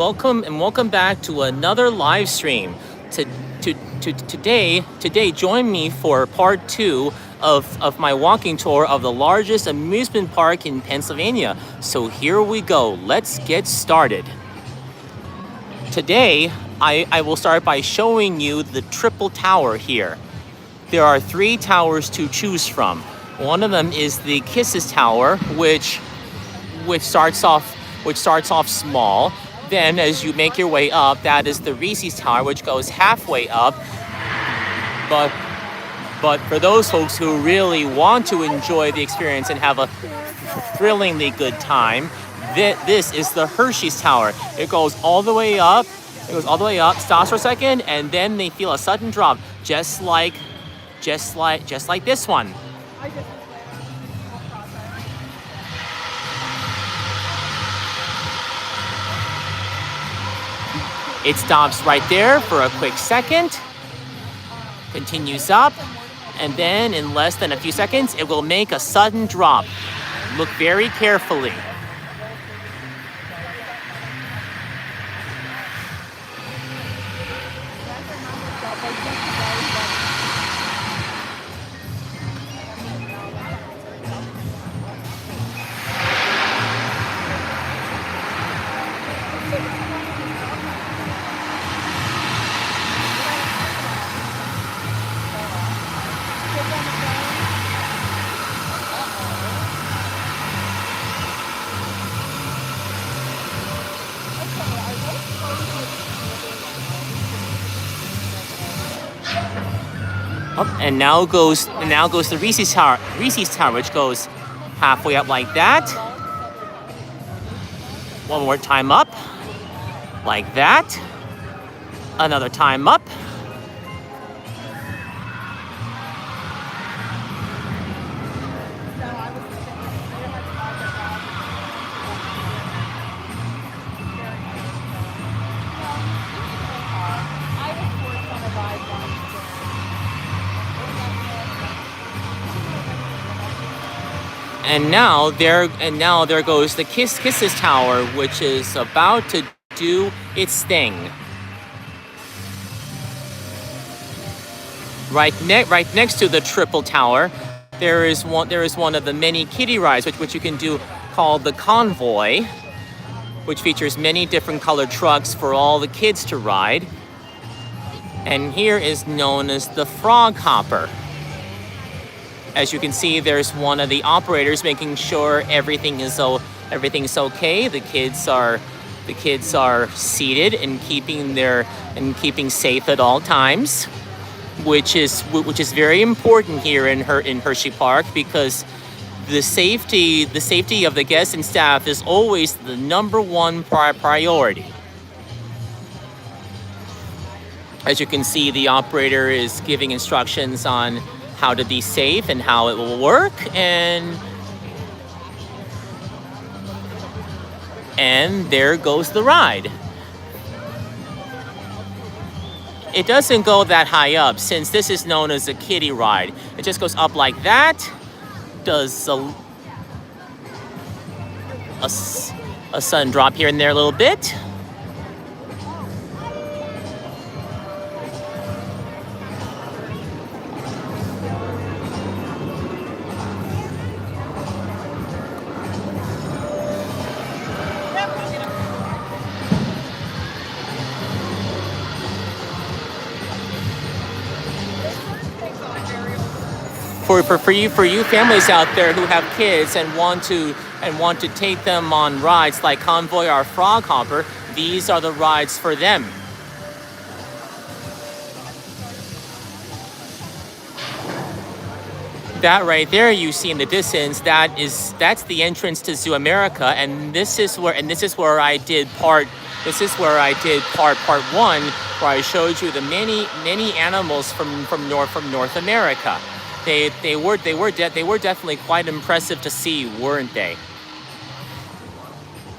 welcome back to another live stream. Today, join me for part two of my walking tour of the largest amusement park in Pennsylvania. So here we go. Let's get started. Today, I will start by showing you the triple tower here. There are three towers to choose from. One of them is the Kisses Tower, which starts off small. Then, as you make your way up, that is the Reese's Tower, which goes halfway up. But for those folks who really want to enjoy the experience and have a thrillingly good time, this is the Hershey's Tower. It goes all the way up. Stops for a second, and then they feel a sudden drop, just like this one. It stops right there for a quick second, continues up, and then in less than a few seconds, it will make a sudden drop. Look very carefully. And now goes the Reese's Tower, which goes halfway up like that. One more time up, like that. Another time up. And now there goes the Kisses Tower, which is about to do its thing. Right next to the triple tower, there is one of the many kiddie rides which you can do, called the Convoy, which features many different colored trucks for all the kids to ride. And here is known as the Frog Hopper. As you can see, there's one of the operators making sure everything's okay. The kids are seated and keeping safe at all times, which is very important here in Hersheypark, because the safety of the guests and staff is always the number one priority. As you can see, the operator is giving instructions on how to be safe and how it will work, and there goes the ride. It doesn't go that high up, since this is known as a kiddie ride. It just goes up like that, does a sudden drop here and there a little bit. For you families out there who have kids and want to take them on rides like Convoy or Frog Hopper, these are the rides for them. That right there you see in the distance, that's the entrance to Zoo America, and this is where I did part one, where I showed you the many animals from North America. They were definitely quite impressive to see, weren't they?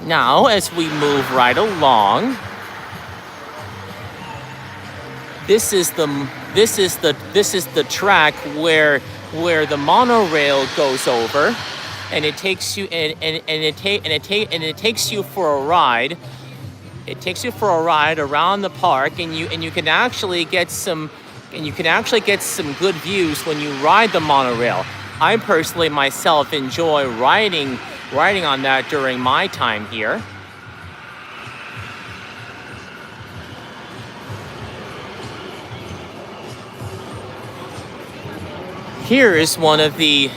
Now, as we move right along, this is the track where the monorail goes over, and it takes you for a ride It takes you for a ride around the park, and you can actually get some good views when you ride the monorail. I personally myself enjoy riding on that during my time here. Here is one of the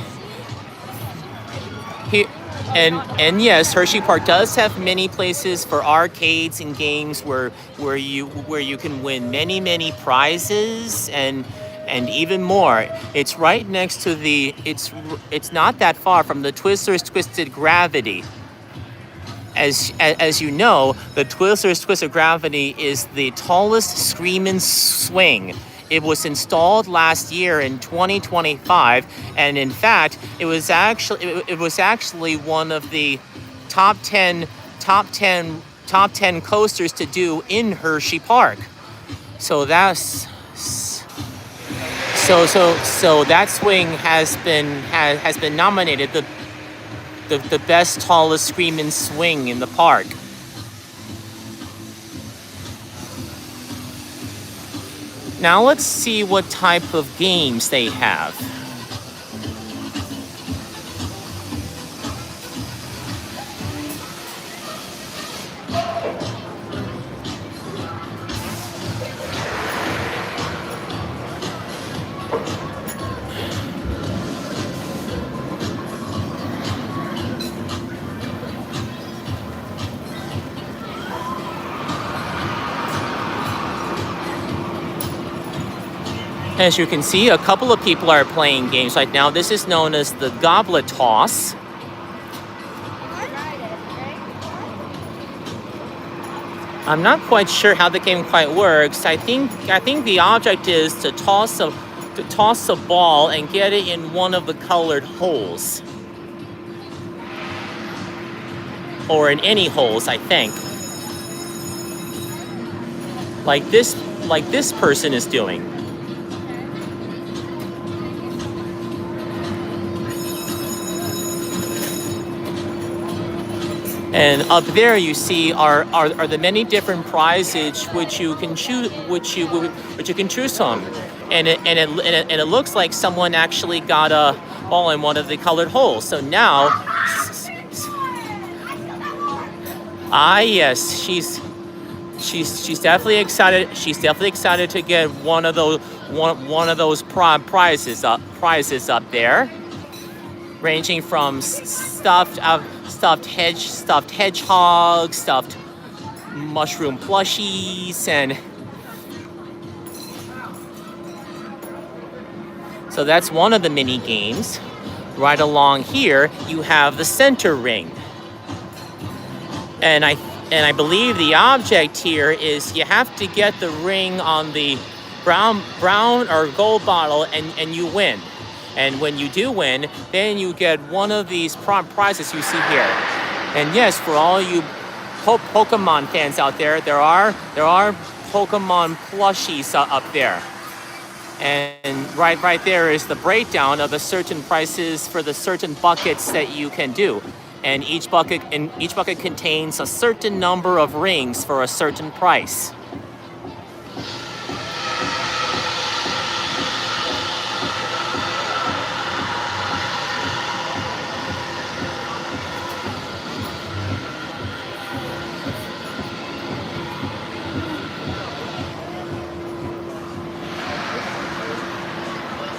here, and yes, Hersheypark does have many places for arcades and games where you can win many prizes and even more. It's right next to it's not that far from the Twizzlers Twisted Gravity. As you know, the Twizzlers Twisted Gravity is the tallest screaming swing. It was installed last year in 2025, and in fact, it was actually one of the top 10 coasters to do in Hersheypark. So that's so that swing has been nominated the best tallest screaming swing in the park. Now let's see what type of games they have. As you can see, a couple of people are playing games right now. This is known as the goblet toss. I'm not quite sure how the game quite works. I think the object is to toss a ball and get it in one of the colored holes. Or in any holes, I think. Like this person is doing. And up there you see are the many different prizes which you can choose from, and it looks like someone actually got a ball in one of the colored holes. So now, yes, she's definitely excited. She's definitely excited to get one of those prizes up there, ranging from stuffed hedgehogs, stuffed mushroom plushies, and so that's one of the mini games. Right along here, you have the center ring, and I believe the object here is you have to get the ring on the brown or gold bottle, and you win. And when you do win, then you get one of these prizes you see here. And yes, for all you Pokemon fans out there, there are Pokemon plushies up there. And right there is the breakdown of the certain prices for the certain buckets that you can do. And each bucket contains a certain number of rings for a certain price.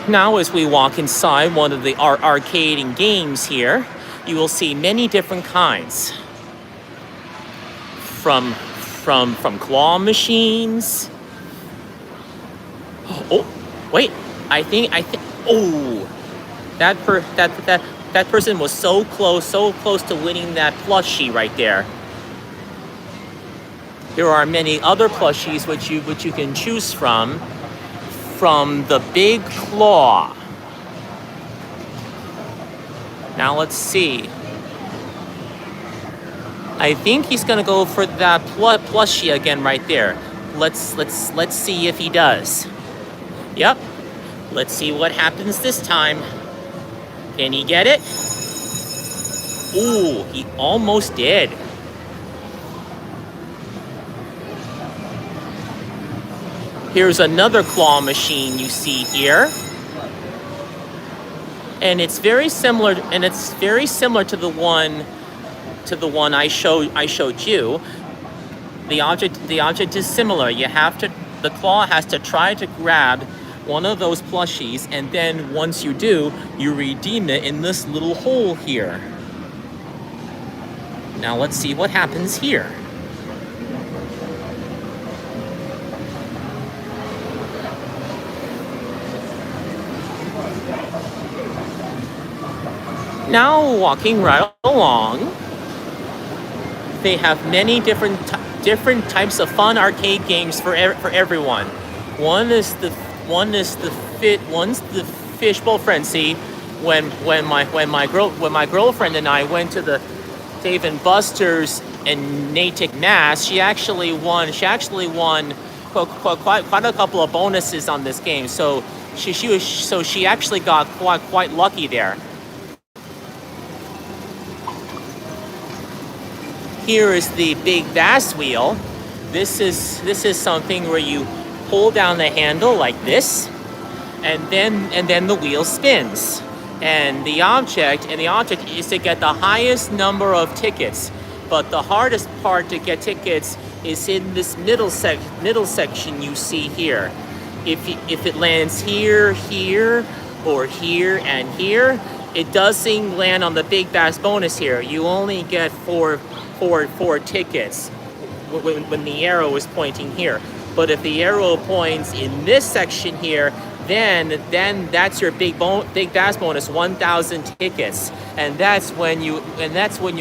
Now, as we walk inside one of the arcade and games here, you will see many different kinds. From claw machines. Oh, wait! I think. Oh, that person was so close to winning that plushie right there. There are many other plushies which you can choose from the big claw. Now let's see. I think he's gonna go for that plushie again right there. Let's see if he does. Yep. Let's see what happens this time. Can he get it? Ooh, he almost did. Here's another claw machine you see here. And it's very similar to the one I showed you. The object is similar. The claw has to try to grab one of those plushies, and then once you do, you redeem it in this little hole here. Now let's see what happens here. Now walking right along, they have many different types of fun arcade games for everyone. One's the fishbowl frenzy. When my girlfriend and I went to the Dave and Buster's in Natick, Mass, she actually won quite a couple of bonuses on this game. So she actually got quite lucky there. Here is the big bass wheel. This is something where you pull down the handle like this, and then the wheel spins. And the object is to get the highest number of tickets. But the hardest part to get tickets is in this middle section you see here. If it lands here, or here and here, it doesn't land on the big bass bonus here. You only get four tickets when the arrow is pointing here. But if the arrow points in this section here, then that's your big bass bonus, 1,000 tickets, and that's when you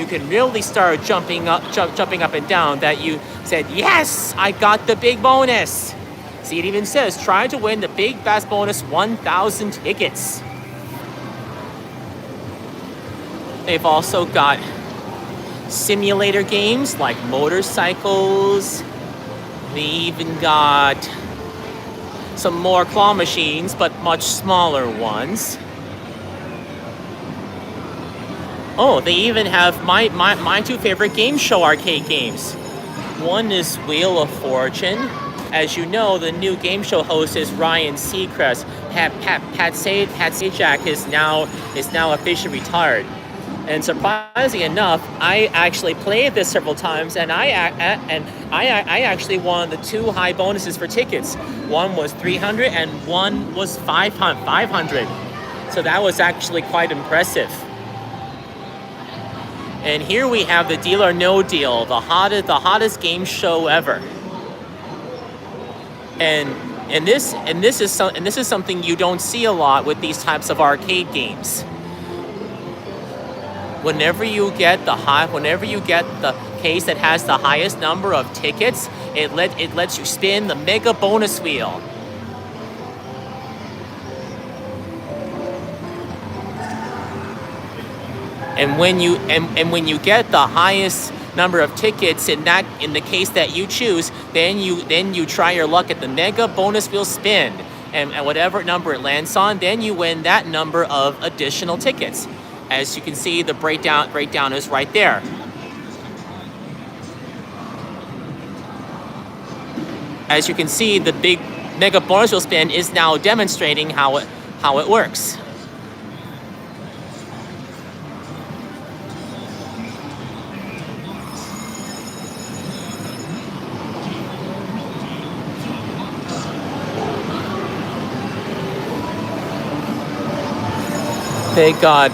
can really start jumping up and down. That you said, yes, I got the big bonus. See, it even says try to win the big bass bonus, 1,000 tickets. They've also got simulator games like motorcycles. They even got some more claw machines, but much smaller ones. Oh, they even have my two favorite game show arcade games. One is Wheel of Fortune. As you know, the new game show host is Ryan Seacrest. Pat Sajak is now officially retired. And surprisingly enough, I actually played this several times, and I actually won the two high bonuses for tickets. One was 300 and one was 500. So that was actually quite impressive. And here we have the Deal or No Deal, the hottest game show ever. And this is something you don't see a lot with these types of arcade games. Whenever you get the case that has the highest number of tickets, it lets you spin the mega bonus wheel. And when you get the highest number of tickets in the case that you choose, then you try your luck at the mega bonus wheel spin, and whatever number it lands on, then you win that number of additional tickets. As you can see, the breakdown is right there. As you can see, the big mega bonus wheel spin is now demonstrating how it works. They got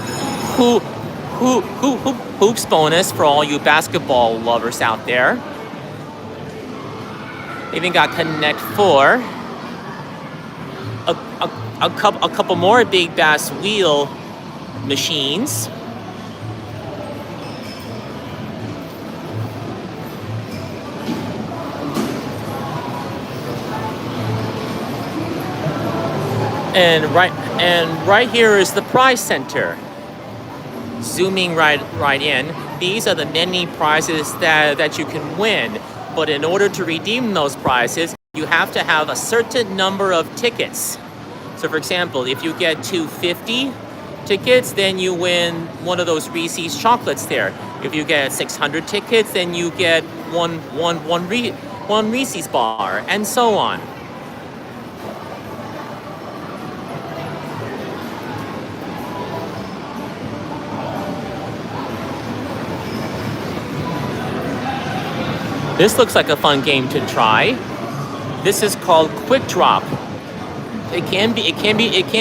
hoops bonus for all you basketball lovers out there. They even got Connect 4. A couple more big bass wheel machines. And right here is the prize center. Zooming right in, these are the many prizes that you can win. But in order to redeem those prizes, you have to have a certain number of tickets. So for example, if you get 250 tickets, then you win one of those Reese's chocolates there. If you get 600 tickets, then you get one Reese's bar, and so on. This looks like a fun game to try. This is called Quick Drop. It can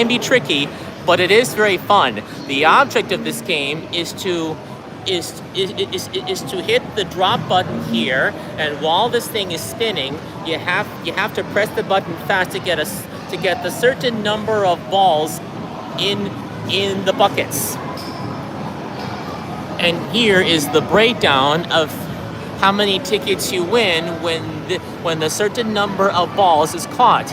be tricky, but it is very fun. The object of this game is to hit the drop button here, and while this thing is spinning, you have to press the button fast to get the certain number of balls in the buckets. And here is the breakdown of how many tickets you win when the certain number of balls is caught.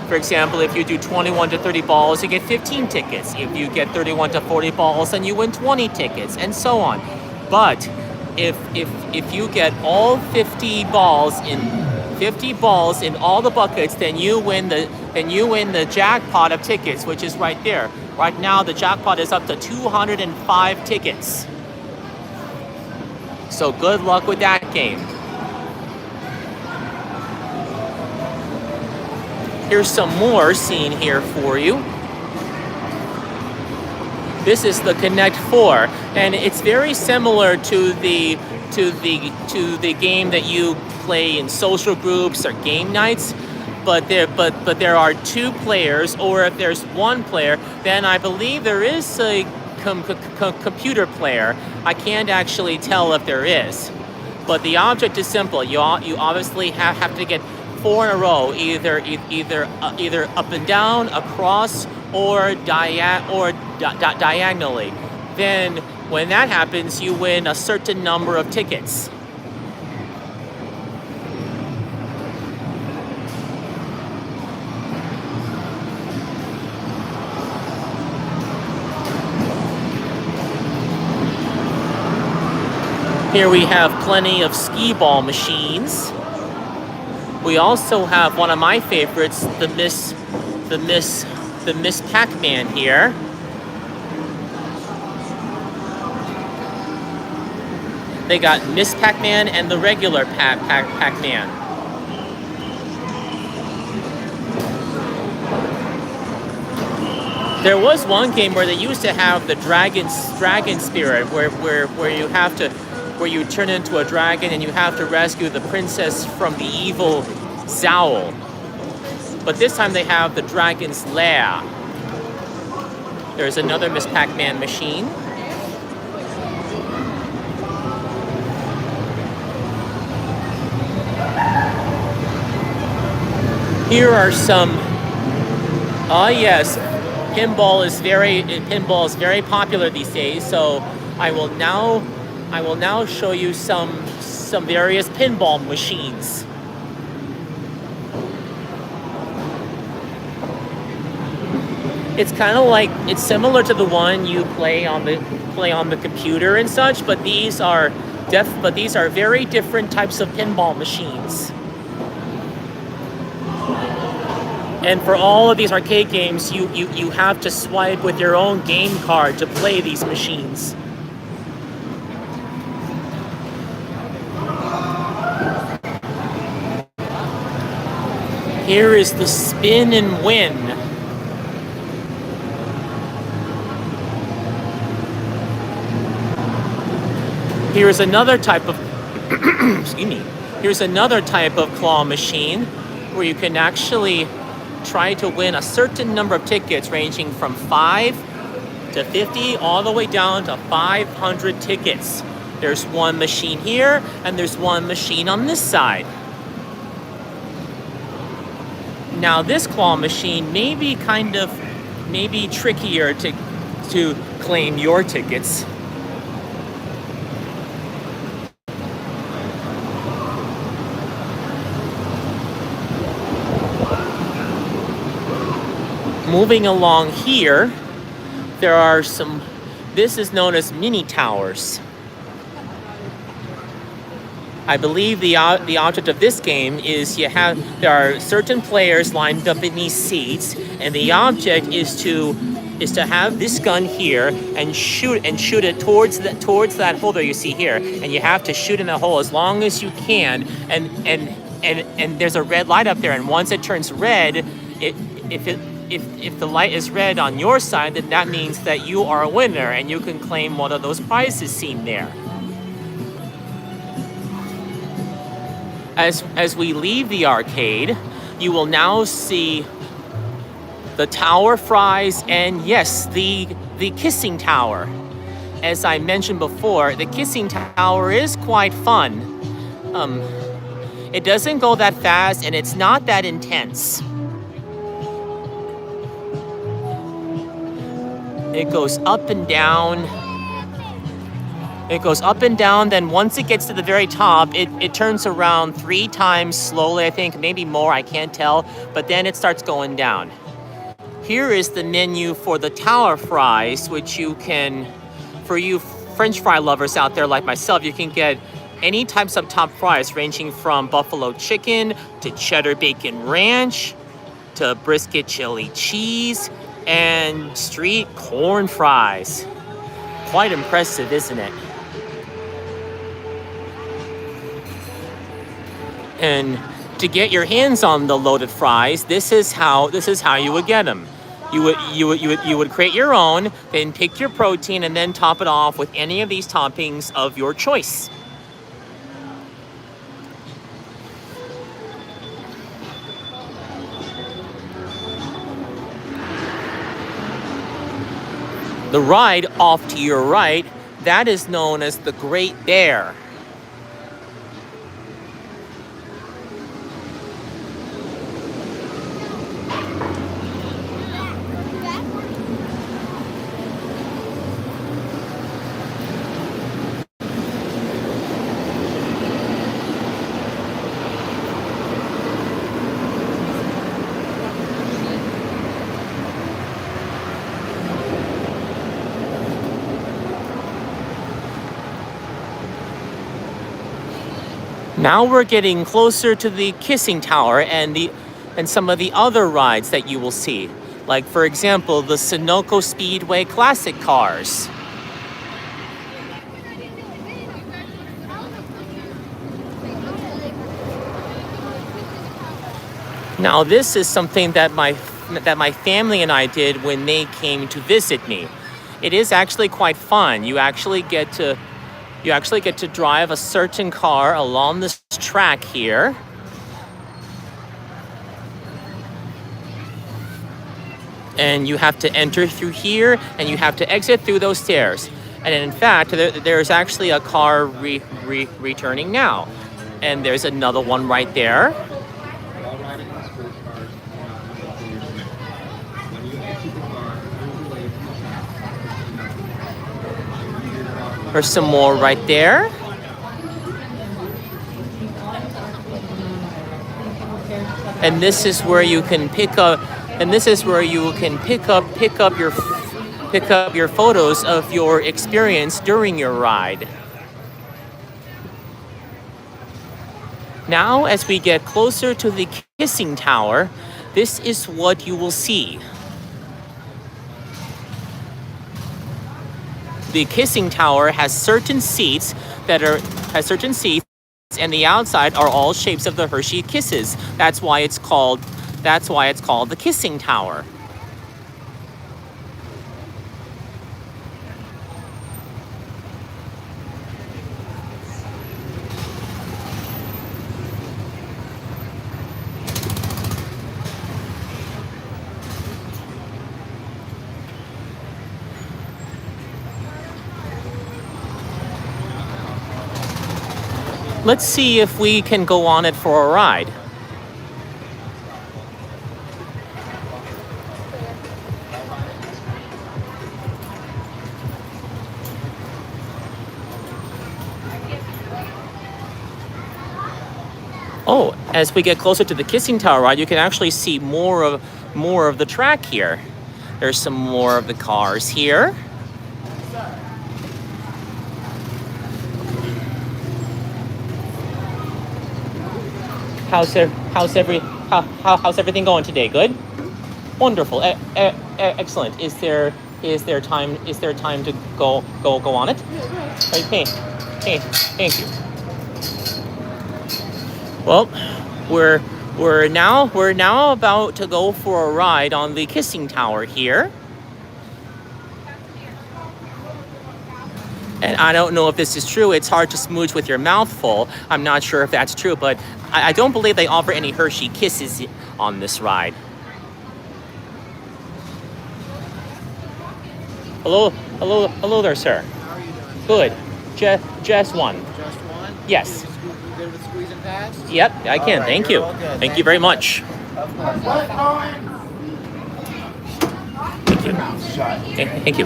For example, if you do 21 to 30 balls, you get 15 tickets. If you get 31 to 40 balls, then you win 20 tickets, and so on. But if you get all 50 balls in all the buckets, then you win the jackpot of tickets, which is right there. Right now, the jackpot is up to 205 tickets. So good luck with that game. Here's some more seen here for you. This is the Connect 4, and it's very similar to the game that you play in social groups or game nights. But there are two players, or if there's one player, then I believe there is a computer player. I can't actually tell if there is. But the object is simple. You obviously have to get 4 in a row, either up and down, across, or diagonally. Then when that happens, you win a certain number of tickets. Here we have plenty of skee-ball machines. We also have one of my favorites, the Miss Pac-Man here. They got Miss Pac-Man and the regular Pac-Man. There was one game where they used to have the dragon spirit, where you turn into a dragon and you have to rescue the princess from the evil Zowl. But this time they have the dragon's lair. There's another Miss Pac-Man machine. Here are some. Yes, pinball is very popular these days. So I will now show you some various pinball machines. It's similar to the one you play on the computer and such, but these are very different types of pinball machines. And for all of these arcade games, you have to swipe with your own game card to play these machines. Here is the Spin and Win. Here's another type of excuse me. Here's another type of claw machine where you can actually try to win a certain number of tickets ranging from 5 to 50 all the way down to 500 tickets. There's one machine here and there's one machine on this side. Now this claw machine may be trickier to claim your tickets. Moving along here, there are this is known as mini towers. I believe the object of this game is there are certain players lined up in these seats, and the object is to have this gun here and shoot it towards that hole that you see here, and you have to shoot in the hole as long as you can, and there's a red light up there, and once it turns red, if the light is red on your side, then that means that you are a winner and you can claim one of those prizes seen there. As we leave the arcade, you will now see the tower fries and yes, the kissing tower. As I mentioned before, the kissing tower is quite fun. It doesn't go that fast and it's not that intense. It goes up and down. It goes up and down, then once it gets to the very top, it turns around 3 times slowly, I think, maybe more, I can't tell, but then it starts going down. Here is the menu for the tower fries, which you can, for you French fry lovers out there like myself, you can get any types of top fries ranging from buffalo chicken to cheddar bacon ranch to brisket chili cheese and street corn fries. Quite impressive, isn't it? And to get your hands on the loaded fries, this is how you would get them. You would create your own, then pick your protein, and then top it off with any of these toppings of your choice. The ride off to your right, that is known as the Great Bear. Now we're getting closer to the kissing tower and some of the other rides that you will see. Like, for example, the Sunoco Speedway Classic cars. Now this is something that my family and I did when they came to visit me. It is actually quite fun. You actually get to drive a certain car along this track here. And you have to enter through here, and you have to exit through those stairs. And in fact, there's actually a car returning now. And there's another one right there. There's some more right there. And this is where you can pick up your photos of your experience during your ride. Now, as we get closer to the kissing tower, this is what you will see. The kissing tower has certain seats and the outside are all shapes of the Hershey Kisses. That's why it's called the kissing tower. Let's see if we can go on it for a ride. Oh, as we get closer to the kissing tower ride, you can actually see more of the track here. There's some more of the cars here. How's everything going today? Good? Wonderful. Excellent. Is there time to go on it? Hey, thank you. Well, we're now about to go for a ride on the kissing tower here. And I don't know if this is true. It's hard to smooch with your mouth full. I'm not sure if that's true, but I don't believe they offer any Hershey Kisses on this ride. Hello, hello, hello there, sir. How are you doing? Good. Just one. Just one? Yes. You good with squeeze and pass? Yep, I can. Right, thank you. all good. Thank you very much. Of course. Thank you. Shut. Thank you.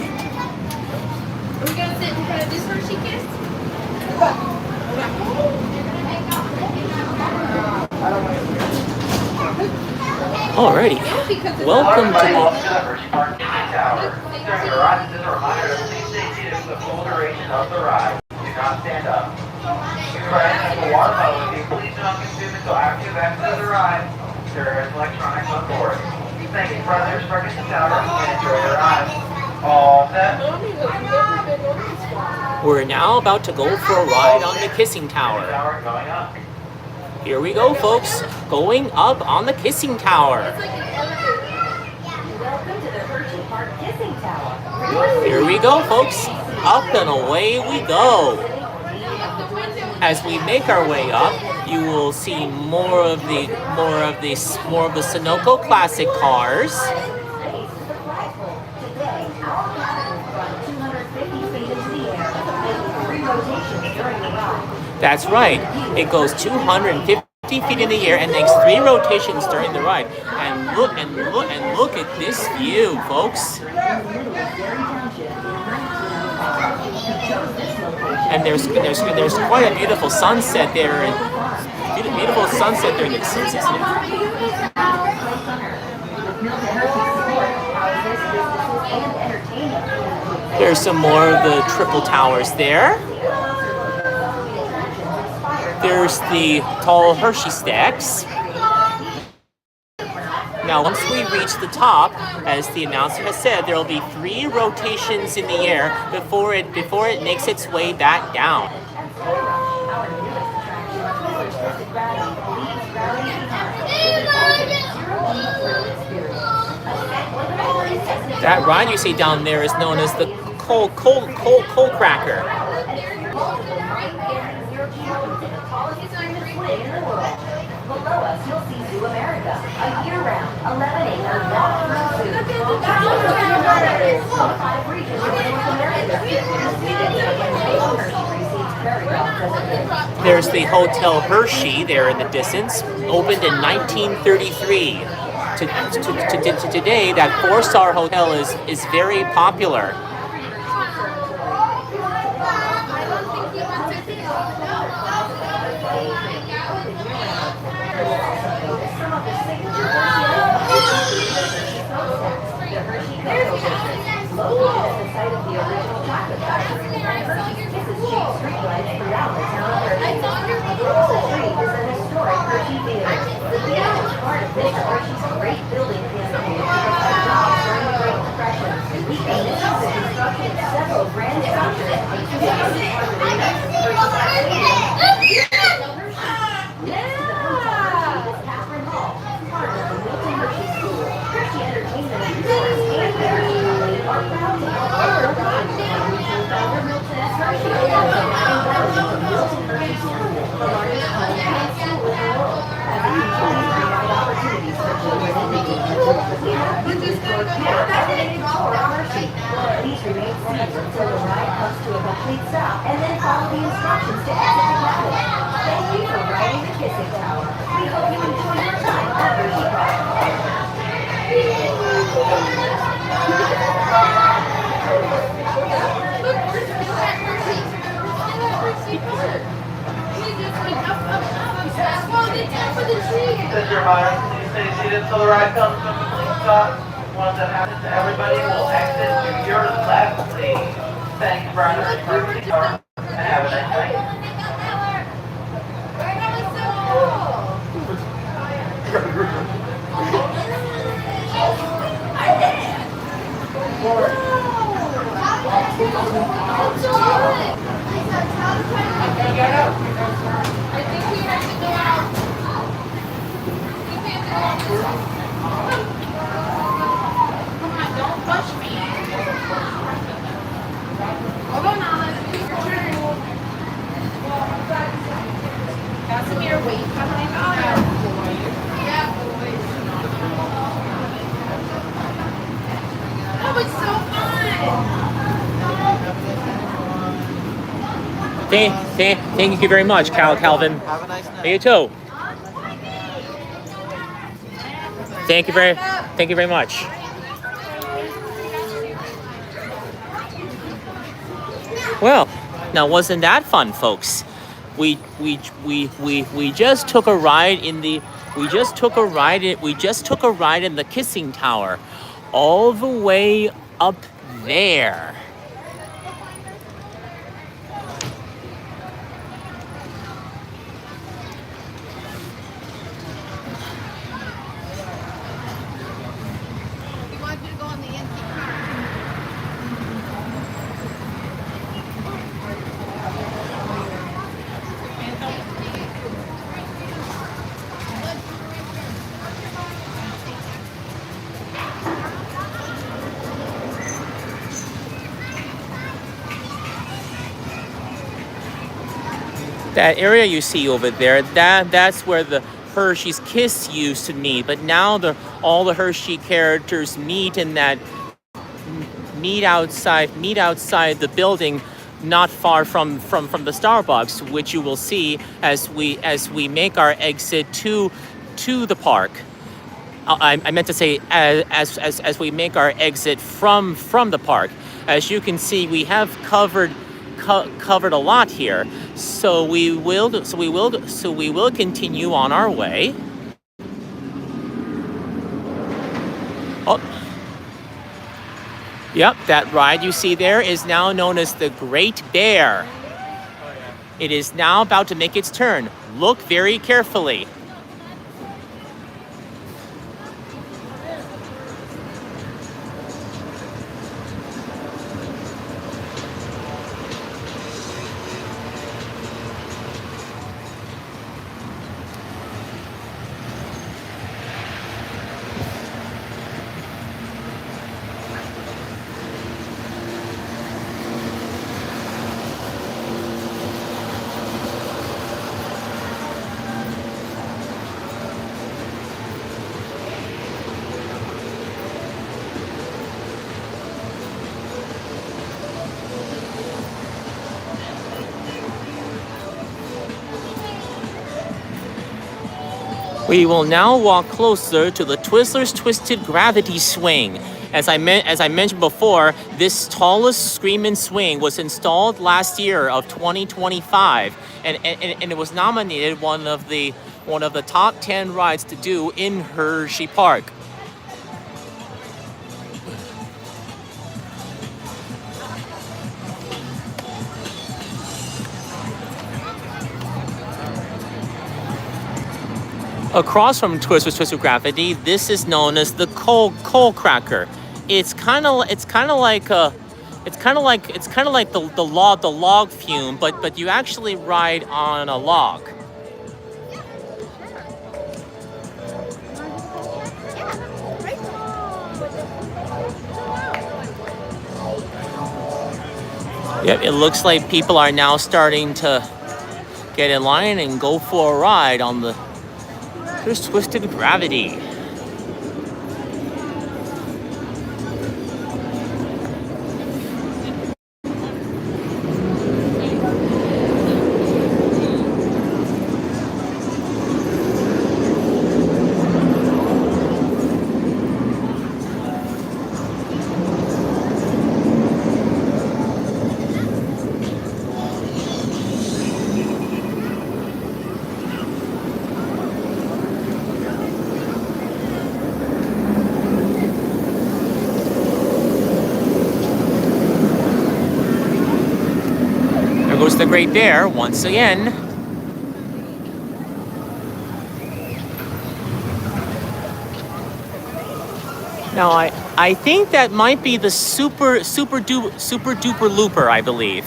Are we gonna sit in front of this Hershey Kiss? Alrighty. Welcome to the Hersheypark Tower. During your ride, this is a reminder to please stay seated for the full duration of the ride. Do not stand up. We provide a water bottle with you. Please do not consume until after you've exited the ride. There is electronics on board. Thank you for Hersheypark Tower and enjoy your ride. All set. We're now about to go for a ride on the Kissing Tower. Tower going up. Here we go, folks. Going up on the Kissing Tower. Welcome to the Hersheypark Kissing Tower. Here we go, folks. Up and away we go. As we make our way up, you will see more of the Sunoco Classic cars. Today, our pattern runs 250 feet into the air, making 3 rotations during the ride. That's right. It goes 250 feet in the air and makes 3 rotations during the ride. And look at this view, folks. And there's quite a beautiful sunset there, and beautiful sunset there in the distance, isn't it? There's some more of the triple towers there. There's the tall Hershey stacks. Now, once we reach the top, as the announcer has said, there will be 3 rotations in the air before it makes its way back down. That ride you see down there is known as the coal cracker. Below us, you'll see Zoo America, a year-round, 11-acre walk-through zoo. 5 regions of North America. There's the Hotel Hershey there in the distance, opened in 1933. To today, that 4-star hotel is very popular. Located at the site of the original chocolate factory, and Hershey's Kisses shape streetlights throughout the town of Hershey. Across the street is an historic Hershey Theater. The theater was part of Mr. Hershey's great building campaign to provide jobs during the Great Depression. He finished the construction of several grand structures, including Hershey Arena, Hershey Stadium, next to the hotel is Catherine Hall, part of the Milton Hershey School. Hershey Entertainment and Resorts and the Hershey Company are proud to help our regional founder Milton S. Hershey and welcome to Milton Hershey School, the largest home and school in the world, as it continues to provide opportunities for children in need. We hope you enjoy your fascinating tour of Hershey. Please remain seated until the ride comes to a complete stop, and then follow the instructions to exit the cabin. Thank you for riding the Kissing Tower. We hope you enjoy your time at Hersheypark. Says your reminder, please stay seated until the ride comes to a complete stop. Once that happens, everybody will exit to your left, please. Thank you for our Hersheypark Tower, and have a nice night. I think we have to go out. We can't go out. Come on, don't push me. Hold on, Alice. Oh, it's so fun! Thank you very much, Calvin. Have a nice night. You too. Thank you very much. Well, now wasn't that fun, folks? We just took a ride in the we just took a ride in the kissing tower, all the way up there. We want you to go on the antique car. That area you see over there, that's where the Hershey's Kiss used to meet. But now all the Hershey characters meet outside the building, not far from the Starbucks, which you will see as we make our exit to the park. I meant to say as we make our exit from the park. As you can see, we have covered a lot here, so we will continue on our way. Oh, yep, that ride you see there is now known as the Great Bear. It is now about to make its turn. Look very carefully. We will now walk closer to the Twizzler's Twisted Gravity Swing. As I mentioned before, this tallest screamin' swing was installed last year of 2025, and it was nominated one of the top 10 rides to do in Hersheypark. Across from Twizzler's Twisted Gravity, this is known as the coal cracker. It's kind of like the log fume, but you actually ride on a log. Yep, it looks like people are now starting to get in line and go for a ride on the Twisted Gravity. There goes the Great Bear once again. Now I think that might be the super duper looper, I believe.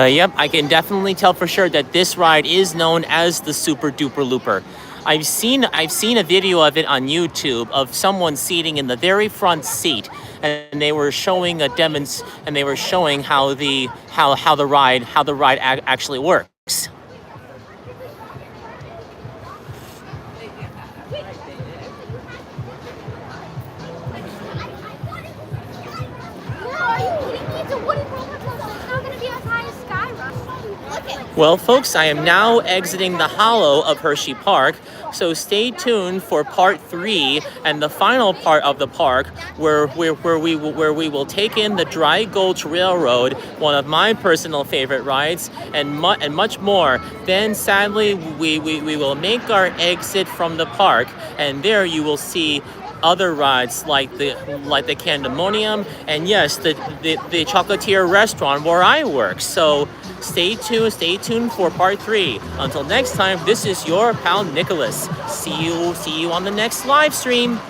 Yep, I can definitely tell for sure that this ride is known as the Super Duper Looper. I've seen a video of it on YouTube of someone seating in the very front seat, and they were showing and they were showing how the ride actually works. Are you kidding me? It's a wooden roller coaster. It's not going to be as high as Sky Rush. Look at. Well, folks, I am now exiting the hollow of Hersheypark, so stay tuned for part 3 and the final part of the park, where we will take in the Dry Gulch Railroad, one of my personal favorite rides, and much more. Then, sadly, we will make our exit from the park, and there you will see other rides like the Candemonium, and yes, the chocolatier restaurant where I work. So stay tuned for part 3. Until next time, this is your pal Nicholas. See you on the next live stream.